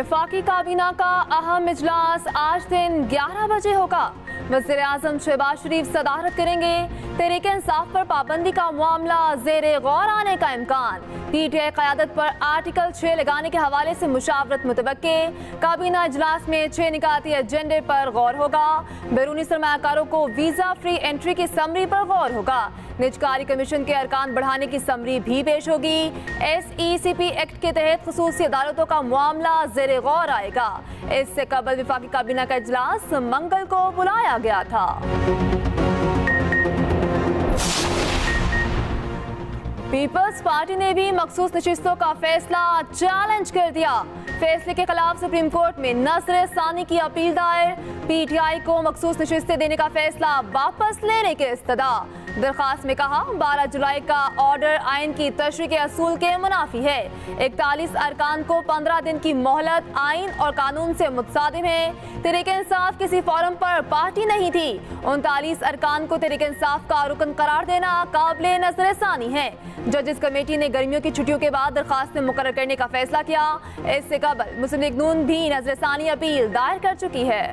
वफाकी काबीना का अहम इजलास आज दिन 11 बजे होगा। वज़ीर-ए-आज़म शहबाज शरीफ सदारत करेंगे। तहरीक-ए-इंसाफ पर पाबंदी का मामला ज़ेरे गौर आने का इम्कान। PTI क़यादत पर आर्टिकल 6 लगाने के हवाले से मुशावरत मुतवक्के। काबीना इजलास में 6 निकाती एजेंडे पर गौर होगा। बैरूनी सरमायाकारों को वीज़ा फ्री एंट्री की समरी पर गौर होगा। निजकारी कमीशन के अरकान बढ़ाने की समरी भी पेश होगी। SECP एक्ट के तहत खुसूसी अदालतों का मामला ज़ेरे गौर आएगा। इससे कबल वफाकी काबीना का इजलास मंगल को बुलाया गया था। पीपल्स पार्टी ने भी मखसूस नशिस्तों का फैसला चैलेंज कर दिया। फैसले के खिलाफ सुप्रीम कोर्ट में नज़र सानी की अपील दायर। PTI को मखसूस नशिस्तें देने का फैसला वापस लेने के इस्तदा। दरखास्त में कहा 12 जुलाई का ऑर्डर आइन की तशरीह के असूल के मुनाफी है। 41 अरकान को 15 दिन की मोहलत आइन और कानून से मुतसादिम है। तहरीक-ए-इंसाफ किसी फोरम पर पार्टी नहीं थी। 39 अरकान को तहरीक-ए-इंसाफ का रुकन करार देना काबिले नजर सानी है। जजेस कमेटी ने गर्मियों की छुट्टियों के बाद दरखास्त मुकर्रर करने का फैसला किया। इससे कबल मुस्लिम लीग नून भी नजर सानी अपील दायर कर चुकी है।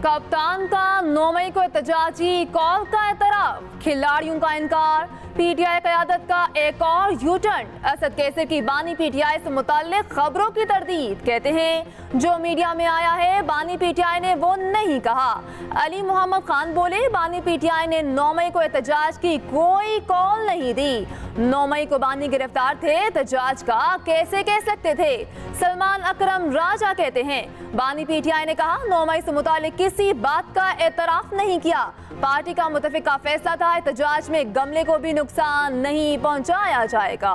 कप्तान का 9 मई को एहतजाजी कॉल का एतराफ, खिलाड़ियों का इनकार। PTI क़यादत का एक और यूटर्न। असद कैसर की बानी PTI से मुताल्लिक खबरों की तरदीद। कहते हैं जो मीडिया में आया है बानी PTI ने वो नहीं कहा। अली मोहम्मद खान बोले बानी PTI ने 9 मई को एहतजाज की कोई कॉल नहीं दी। 9 मई को बानी गिरफ्तार थे, एहतजाज का कैसे कह सकते थे। सलमान अकरम राजा कहते हैं बानी PTI ने कहा 9 मई से मुताल्लिक किसी बात का एतराफ नहीं किया। पार्टी का मुतफिक का फैसला था एहतजाज में गमले को भी नुकसान नहीं पहुंचाया जाएगा।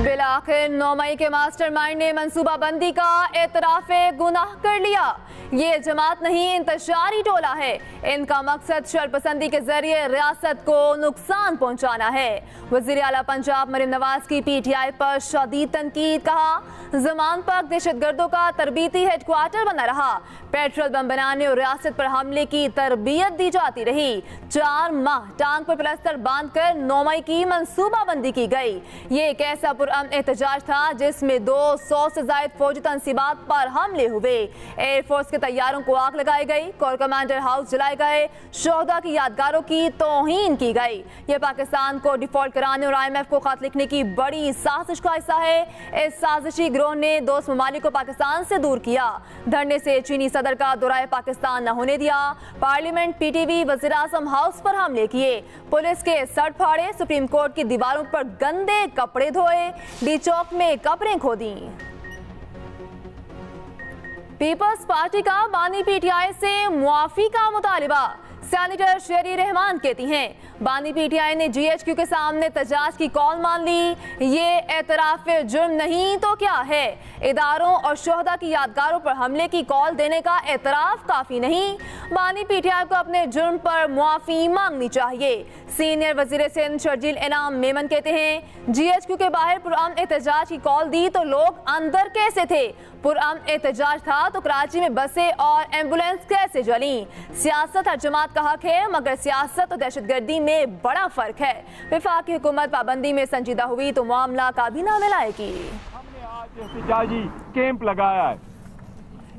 बिलाखिर 9 मई के मास्टरमाइंड ने मंसूबाबंदी का एतराफ गुनाह कर लिया। ये जमात नहीं इंतशारी टोला है। इनका मकसद शरपसंदी के जरिए रियासत को नुकसान पहुंचाना है। वजीर आला पंजाब मरीम नवाज की PTI पर शदीद तनकीद। कहा जमान पाक दहशतगर्दों का तरबीती हेडक्वार्टर बना रहा। पेट्रोल बम बनाने और रियासत पर हमले की तरबियत दी जाती रही। 4 माह टांग पर प्लास्टर बांधकर 9 मई की मंसूबाबंदी की गई। ये एक ऐसा पुरअमन एहतजाज था जिसमें 200 से ज्यादा फौजी तंसीबात पर हमले हुए। एयरफोर्स के तैयारों को आग लगाई गई। कोर कमांडर हाउस जलाए गए। शोहदा की यादगारों की तौहीन की गई। ये पाकिस्तान को डिफॉल्ट कराने और IMF को खत लिखने की बड़ी साजिश का हिस्सा है। इस साजिशी गिरोह ने दोस्त ममालिक को पाकिस्तान से दूर किया। धरने से चीनी सदर का दौरा पाकिस्तान न होने दिया। पार्लियामेंट, PTV, वज़ीर-ए-आज़म हाउस पर हमले किए। पुलिस के सर फाड़े। सुप्रीम कोर्ट की दीवारों पर गंदे कपड़े धोए। डी चौक में कब्रें खोदी। पीपल्स पार्टी का बानी PTI से मुआफी का मुतालिबा। सेनेटर शेरी रहमान कहती हैं बानी PTI ने GHQ के सामने एहतजाज की कॉल मान ली। ये एतराफ जुर्म नहीं तो क्या है। इदारों और शोहदा की यादगारों पर हमले की कॉल देने का एतराफ काफी नहीं। बानी PTI को अपने जुर्म पर मुआफी मांगनी चाहिए। सीनियर वजीर सिंध शर्जील इनाम मेमन कहते हैं GHQ के बाहर पुरअमन एहतजाज की कॉल दी तो लोग अंदर कैसे थे। पुरअमन एहतजाज था तो कराची में बसें और एम्बुलेंस कैसे जली। सियासत हर जमात का हक है मगर सियासत और दहशतगर्दी में बड़ा फर्क है। वफाकी हुकूमत पाबंदी में संजीदा हुई तो मामला काबीना में लाएगी। हमने आज एहतजाजी कैंप लगाया है।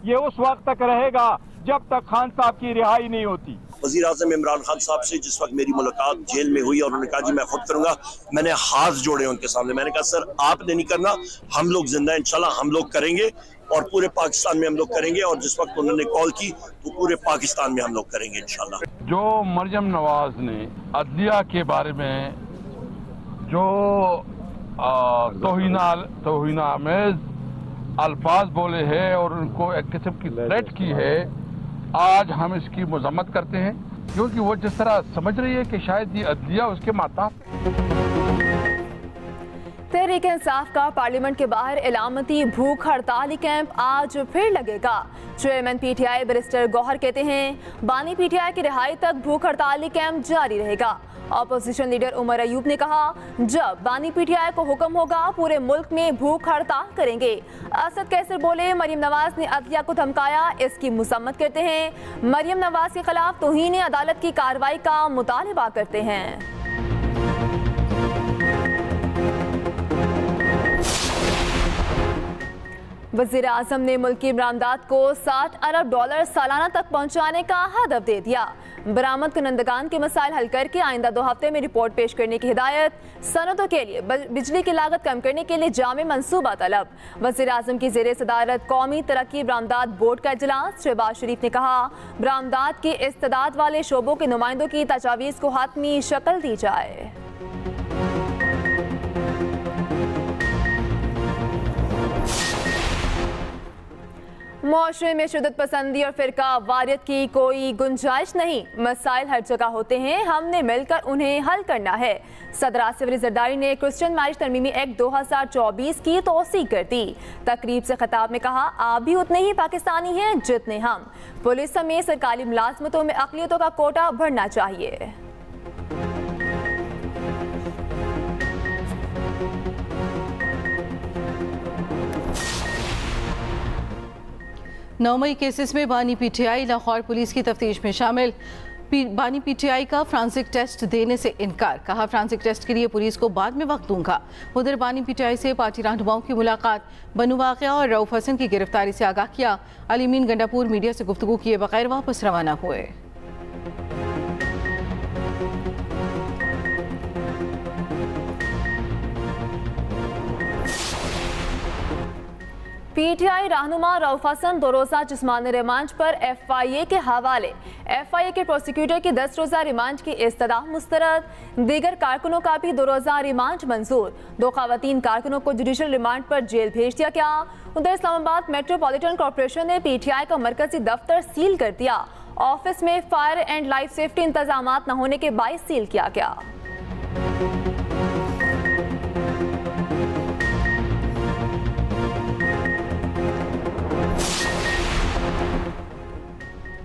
ये उस वक्त तक रहेगा जब तक खान साहब की रिहाई नहीं होती। वज़ीर-ए-आज़म इमरान खान साहब से जिस वक्त मेरी मुलाकात जेल में हुई और उन्होंने कहा जी मैं खुद करूंगा, मैंने हाथ जोड़े उनके सामने। मैंने कहा सर आपने नहीं करना, हम लोग जिंदा इंशाल्लाह हम लोग करेंगे और पूरे पाकिस्तान में हम लोग करेंगे। और जिस वक्त उन्होंने कॉल की तो पूरे पाकिस्तान में हम लोग करेंगे इंशाल्लाह। जो मरियम नवाज ने अदलिया के बारे में जो तौहीना आमेज अल्फाज बोले हैं और उनको एक किस्म की थ्रेट की है, आज हम इसकी मजम्मत करते हैं क्योंकि वो जिस तरह समझ रही है कि शायद ये अदलिया उसके माता। तहरीक इंसाफ का पार्लियामेंट के बाहर इलामती भूख हड़ताली कैंप आज फिर लगेगा। चेयरमैन पीटीआई बैरिस्टर गौहर कहते हैं बानी पीटीआई की रिहाई तक भूख हड़ताली कैंप जारी रहेगा। ऑपोजिशन लीडर उमर अयूब ने कहा जब बानी पीटीआई को हुक्म होगा पूरे मुल्क में भूख हड़ताल करेंगे। असद कैसर बोले मरियम नवाज ने अदलिया को धमकाया, इसकी मुसम्मत करते हैं। मरियम नवाज के खिलाफ तौहीन अदालत की कार्रवाई का मुतालबा करते हैं। वज़ीर आज़म ने मुल्की बरामदात को $60 अरब सालाना तक पहुँचाने का हदफ दे दिया। बरामद कुनंदगान के मसाइल हल करके आइंदा 2 हफ्ते में रिपोर्ट पेश करने की हिदायत। सनतों के लिए बिजली की लागत कम करने के लिए जामे मंसूबा तलब। वज़ीर आज़म की ज़ेरे सदारत कौमी तरक्की बरामदात बोर्ड का इजलास। शहबाज शरीफ ने कहा बरामदात की इस्तेदाद वाले शोबों के नुमाइंदों की तजावीज़ को हातमी शक्ल दी जाए। मुआशरे में शिद्दत पसंदी और फिरका वारियत की कोई गुंजाइश नहीं। मसाइल हर जगह होते हैं, हमने मिलकर उन्हें हल करना है। सदर आसिफ अली जरदारी ने क्रिश्चियन मैरिज तरमीमी एक्ट 2024 की तौसीक कर दी। तकरीब से खिताब में कहा आप भी उतने ही पाकिस्तानी हैं जितने हम। पुलिस समेत सरकारी मुलाजमतों में अक़लियतों का कोटा बढ़ना चाहिए। 9 मई केसेस में बानी पीटीआई लाहौर पुलिस की तफ्तीश में शामिल। बानी पीटीआई का फ्रांसिक टेस्ट देने से इनकार, कहा फ्रांसिक टेस्ट के लिए पुलिस को बाद में वक्त दूंगा। उधर बानी पीटीआई से पार्टी रहनुमाओं की मुलाकात, बनू वाक़िया और रऊफ हसन की गिरफ्तारी से आगाह किया। अलीमीन गंडापुर मीडिया से गुफ्तगू किए बगैर वापस रवाना हुए। पीटीआई रहनुमा रऊफ हसन 2 रोज़ा जिस्मानी रिमांड पर FIA के हवाले। FIA के प्रोसिक्यूटर की 10 रोज़ा रिमांड की इस्तदा मुस्तरद। दीगर कारकुनों का भी 2 रोज़ा रिमांड मंजूर। 2 खवातीन कारकुनों को जुडिशल रिमांड पर जेल भेज दिया गया। उधर इस्लामाबाद मेट्रोपॉलिटन कॉरपोरेशन ने पीटीआई का मरकजी दफ्तर सील कर दिया। ऑफिस में फायर एंड लाइफ सेफ्टी इंतजाम न होने के बायस सील किया गया।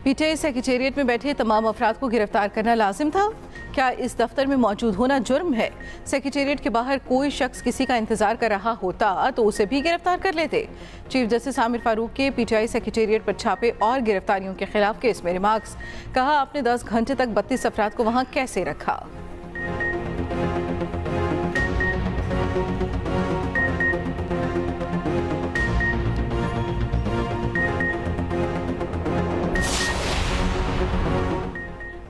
पीटीआई सेक्रेटेरिएट में बैठे तमाम अफराद को गिरफ्तार करना लाजिम था। क्या इस दफ्तर में मौजूद होना जुर्म है? सेक्रेटेरिएट के बाहर कोई शख्स किसी का इंतजार कर रहा होता तो उसे भी गिरफ्तार कर लेते। चीफ जस्टिस आमिर फारूक के पीटीआई सेक्रेटेरिएट पर छापे और गिरफ्तारियों के खिलाफ केस में रिमार्क्स। कहा आपने 10 घंटे तक 32 अफराद को वहां कैसे रखा।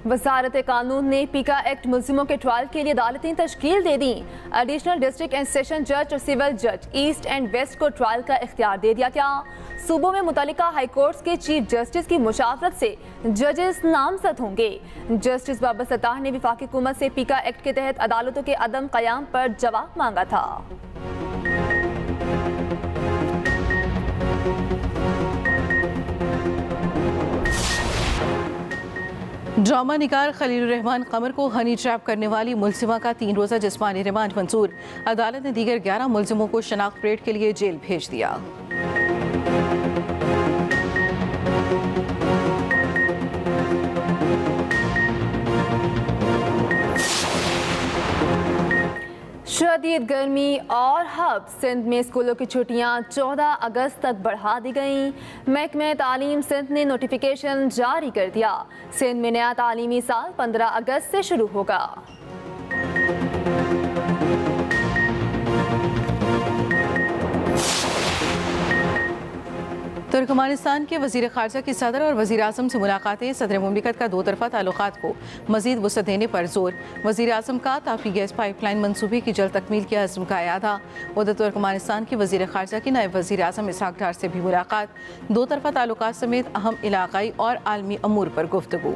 वजारत कानून ने पीका एक्ट मुल्जिमों के ट्रायल के लिए अदालतें तश्कील दे दी। एडिशनल डिस्ट्रिक्ट एंड सेशन जज और सिविल जज ईस्ट एंड वेस्ट को ट्रायल का इख्तियार दे दिया गया। सूबों में मुतल्लिका हाई कोर्ट्स के चीफ जस्टिस की मुशावरत से जजेस नामजद होंगे। जस्टिस बाबर सत्तार ने वफाकी हुकूमत से पीका एक्ट के तहत अदालतों के अदम क़याम पर जवाब मांगा था। ड्रामा निगार खलीलुर रहमान कमर को हनी ट्रैप करने वाली मुलजिमा का 3 रोज़ा जिस्मानी रिमांड मंजूर। अदालत ने दीगर 11 मुलजिमों को शनाख्त परेड के लिए जेल भेज दिया। शदीद गर्मी और हब सिंध में स्कूलों की छुट्टियां 14 अगस्त तक बढ़ा दी गईं। महकमे तालीम सिंध ने नोटिफिकेशन जारी कर दिया। सिंध में नया तालीमी साल 15 अगस्त से शुरू होगा। तुर्कमानिस्तान के वज़ीर ख़ारजा की सदर और वज़ीर आज़म से मुलाकातें। सदर मुमलिकत का 2 तरफ़ा ताल्लुक़ात को मज़ीद वुसअत देने पर जोर। वज़ीर आज़म का ताफ़ी गैस पाइपलाइन मंसूबे की जल्द तकमील के अज़्म का यादा। उधर तुर्कमानिस्तान के वज़ीर ख़ारजा की नायब वज़ीर आज़म इसहाक डार से भी मुलाकात। 2 तरफ़ा ताल्लुक़ात समेत अहम इलाक़ाई और आलमी अमूर पर गुफ्तगू।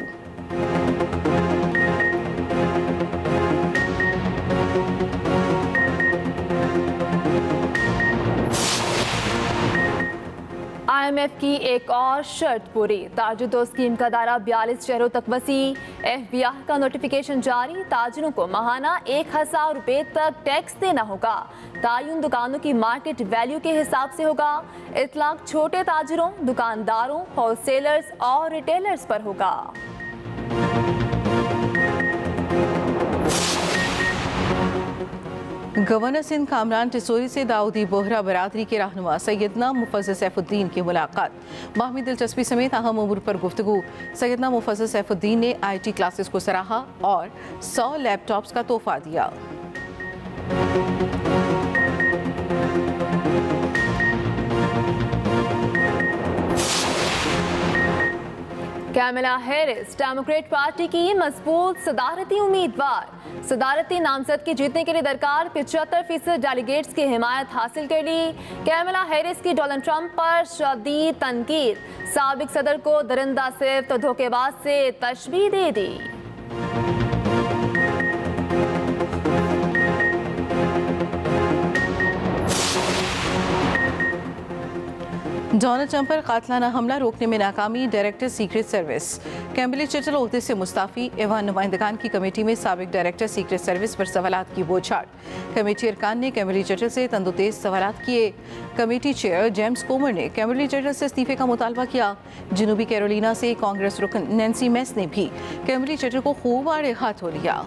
IMF की एक और शर्त पूरी, ताजुद्दो स्कीम का दायरा 42 शहरों तक वसी। FBI का नोटिफिकेशन जारी, ताजिरों को माहाना 1000 रुपए तक टैक्स देना होगा। तायुन दुकानों की मार्केट वैल्यू के हिसाब से होगा। इतलाक छोटे ताजिरों, दुकानदारों, होलसेलर्स और रिटेलर्स पर होगा। गवर्नर सिंध कामरान टिसोरी से दाऊदी बोहरा बरादरी के रहनुमा सैयदना मुफज्जल सैफुद्दीन की मुलाकात। बाहमी दिलचस्पी समेत अहम उमूर पर गुफ्तगू। सैयदना मुफज्जल सैफुद्दीन ने IT क्लासेस को सराहा और 100 लैपटॉप्स का तोहफा दिया। कैमला हैरिस डेमोक्रेट पार्टी की मजबूत सदारती उम्मीदवार। सदारती नामजद की जीतने के लिए दरकार 75% डेलीगेट्स की हिमायत हासिल कर ली। कैमला हैरिस की डोनाल्ड ट्रंप पर शदीद तनकीद, साबिक सदर को दरिंदा सिर्फ तो धोखेबाज से तशबीह दे दी। डोनाल्ड ट्रंप पर कातलाना हमला रोकने में नाकामी, डायरेक्टर सीक्रेट सर्विस। कैम्बरली चटल ओहदे से मुस्ताफी, एवान नुमाइंदगान की कमेटी में साबिक डायरेक्टर सीक्रेट सर्विस पर सवालात की बौछार। कमेटी अरकान ने कैम्बरली चटल से तंदुतेज सवालात किए। कमेटी चेयर जेम्स कोमर ने कैम्बरली चटल से इस्तीफे का मुतालबा किया। जनूबी कैरोलिना से कांग्रेस रुकन नैन्सी मेस ने भी कैम्बरली चटल को खूब आड़े हाथों लिया।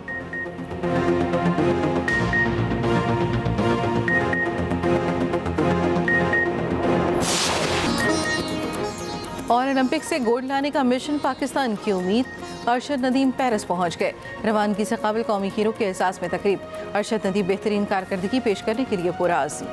और ओलंपिक से गोल्ड लाने का मिशन पाकिस्तान की उम्मीद। अरशद नदीम पेरिस पहुंच गए। रवानगी से काबिल कौमी हीरो के एहसास में तकरीब। अरशद नदीम बेहतरीन कारकर्दगी पेश करने के लिए पुरआज़्म।